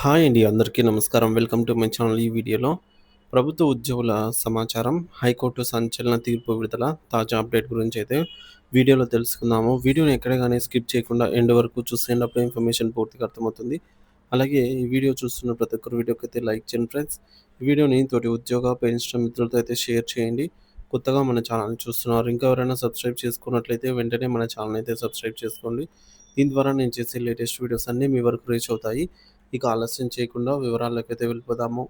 Hi అండి. అందరికీ నమస్కారం. Welcome to my channel. ఈ వీడియోలో ప్రభుత్వ ఉద్యోగుల సమాచారం, హైకోర్టు సంచలన తీర్పు విడుదల, తాజా అప్డేట్ గురించి అయితే వీడియోలో తెలుసుకుందాము. వీడియోని ఎక్కడ గాని స్కిప్ చేయకుండా ఎండ్ వరకు చూసేయండి. అప్పుడే ఇన్ఫర్మేషన్ పూర్తిగా అర్థమవుతుంది. అలాగే ఈ వీడియో చూస్తున్న ప్రతి ఒక్కరు వీడియోకైతే లైక్ చేయండి ఫ్రెండ్స్. ఈ వీడియోని తోటి ఉద్యోగ, పెన్షన్ మిత్రులతో అయితే షేర్ చేయండి. కొత్తగా మన ఛానల్‌ని చూస్తున్నారు. ఇంకా ఎవరైనా సబ్స్క్రైబ్ చేసుకున్నట్లయితే వెంటనే మన ఛానల్‌ని అయితే సబ్స్క్రైబ్ చేసుకోండి. దీని ద్వారా నేను చేసే లేటెస్ట్ వీడియోస్ అన్నీ మీ వరకు రీచ్ అవుతాయి. ఇక ఆలస్యం చేయకుండా వివరాల్లోకైతే వెళ్ళిపోదాము.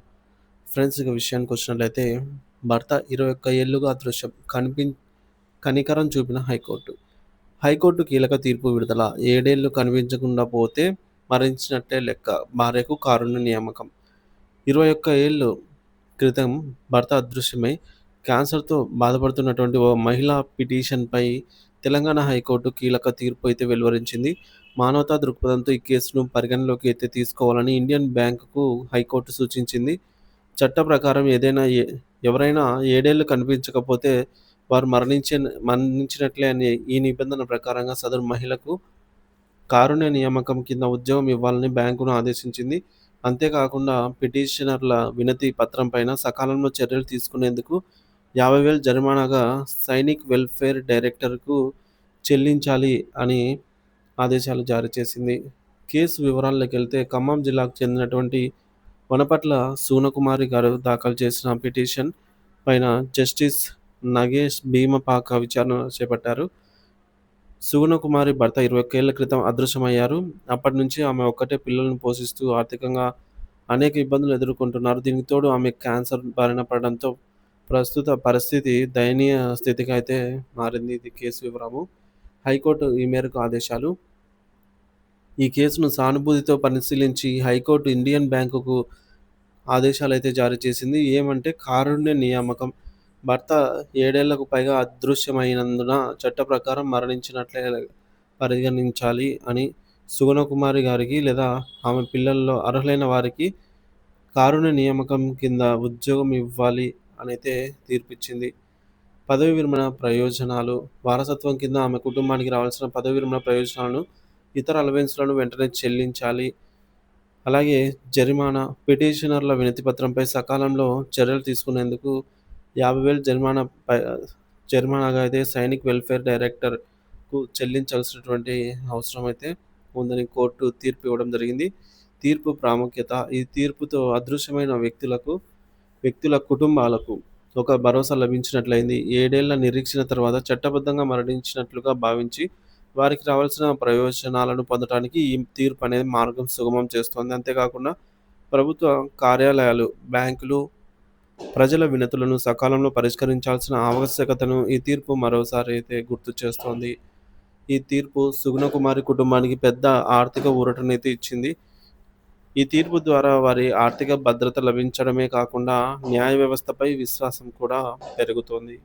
ఫ్రెండ్స్ ఇక విషయానికొచ్చినట్లయితే భర్త 21 ఏళ్లుగా అదృశ్యం కనికరం చూపిన హైకోర్టు. హైకోర్టు కీలక తీర్పు విడుదల. 7 ఏళ్లు కనిపించకుండా పోతే మరణించినట్లే లెక్క. భార్యకు కారుణ్య నియామకం. 21 ఏళ్లు క్రితం భర్త అదృశ్యమై క్యాన్సర్‌తో బాధపడుతున్నటువంటి ఓ మహిళ పిటిషన్‌పై తెలంగాణ హైకోర్టు కీలక తీర్పు అయితే వెలువరించింది. మానవతా దృక్పథంతో ఈ కేసును పరిగణలోకి అయితే తీసుకోవాలని ఇండియన్ బ్యాంక్‌కు హైకోర్టు సూచించింది. చట్ట ప్రకారం ఎవరైనా 7 ఏళ్లు కనిపించకపోతే వారు మరణించినట్లే అనే ఈ నిబంధన ప్రకారంగా సదరు మహిళకు కారుణ్య నియామకం కింద ఉద్యోగం ఇవ్వాలని బ్యాంకును ఆదేశించింది. అంతేకాకుండా పిటిషనర్ల వినతి పత్రంపైన సకాలంలో చర్యలు తీసుకునేందుకు 50,000 జరిమానాగా సైనిక్ వెల్ఫేర్ డైరెక్టర్‌కు చెల్లించాలి అని ఆదేశాలు జారీ చేసింది. కేసు వివరాల్లోకెళ్తే ఖమ్మం జిల్లాకు చెందినటువంటి వనపట్ల సూనకుమారి గారు దాఖలు చేసిన పిటిషన్ పైన జస్టిస్ నగేష్ భీమపాక విచారణ చేపట్టారు. సుగుణకుమారి భర్త 21 ఏళ్ల క్రితం అదృశ్యమయ్యారు. అప్పటి నుంచి ఆమె ఒక్కటే పిల్లలను పోషిస్తూ ఆర్థికంగా అనేక ఇబ్బందులు ఎదుర్కొంటున్నారు. దీనికి తోడు ఆమె క్యాన్సర్ బారిన పడడంతో ప్రస్తుత పరిస్థితి దయనీయ స్థితికి అయితే మారింది. ఇది కేసు వివరము. హైకోర్టు ఈ మేరకు ఆదేశాలు. ఈ కేసును సానుభూతితో పరిశీలించి హైకోర్టు ఇండియన్ బ్యాంకుకు ఆదేశాలైతే జారీ చేసింది. ఏమంటే కారుణ్య నియామకం. భర్త 7 ఏళ్లకు పైగా అదృశ్యమైనందున చట్ట ప్రకారం మరణించినట్లే పరిగణించాలి అని సుగుణకుమారి గారికి లేదా ఆమె పిల్లల్లో అర్హులైన వారికి కారుణ్య నియామకం కింద ఉద్యోగం ఇవ్వాలి అనైతే తీర్పిచ్చింది. పదవీ విరమణ ప్రయోజనాలు. వారసత్వం కింద ఆమె కుటుంబానికి రావాల్సిన పదవీ విరమణ ప్రయోజనాలను, ఇతర అలవెన్స్‌లను వెంటనే చెల్లించాలి. అలాగే జరిమానా. పిటిషనర్ల వినతిపత్రంపై సకాలంలో చర్యలు తీసుకునేందుకు 50,000 జరిమానాగా అయితే సైనిక్ వెల్ఫేర్ డైరెక్టర్‌కు చెల్లించాల్సినటువంటి అవసరం అయితే ఉందని కోర్టు తీర్పు ఇవ్వడం జరిగింది. తీర్పు ప్రాముఖ్యత. ఈ తీర్పుతో అదృశ్యమైన వ్యక్తుల కుటుంబాలకు ఒక భరోసా లభించినట్లయింది. 7 ఏళ్ల నిరీక్షణ తర్వాత చట్టబద్ధంగా మరణించినట్లుగా భావించి వారికి రావాల్సిన ప్రయోజనాలను పొందటానికి ఈ తీర్పు అనేది మార్గం సుగమం చేస్తోంది. అంతేకాకుండా ప్రభుత్వ కార్యాలయాలు, బ్యాంకులు ప్రజల వినతులను సకాలంలో పరిష్కరించాల్సిన ఆవశ్యకతను ఈ తీర్పు మరోసారి అయితే గుర్తు చేస్తోంది. ఈ తీర్పు సుగుణకుమారి కుటుంబానికి పెద్ద ఆర్థిక ఊరటనైతే ఇచ్చింది. ఈ తీర్పు ద్వారా వారి ఆర్థిక భద్రత లభించడమే కాకుండా న్యాయ వ్యవస్థపై విశ్వాసం కూడా పెరుగుతోంది.